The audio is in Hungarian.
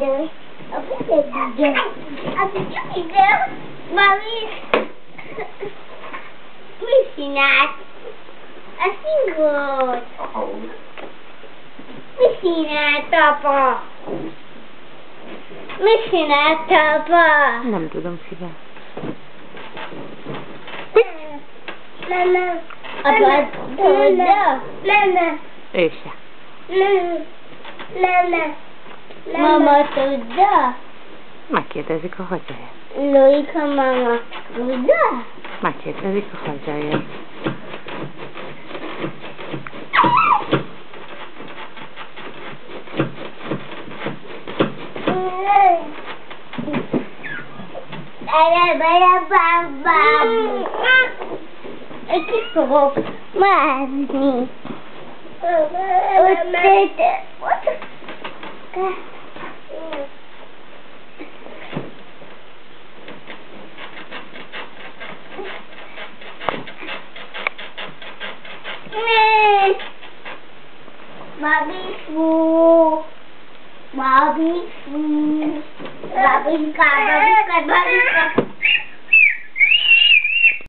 dito. Apa dito? Apa dito? Mami. Misinat. Asingot. Misinat apa? Misinat apa? Nem tudom, szívem. Mama. Apa tudja? Mama. Ő se. Mama. Mama tudja? Megkérdezik a hagyját. Lóika mama tudja? Megkérdezik a hagyját. Ik fogok mázni. Babi, Babika.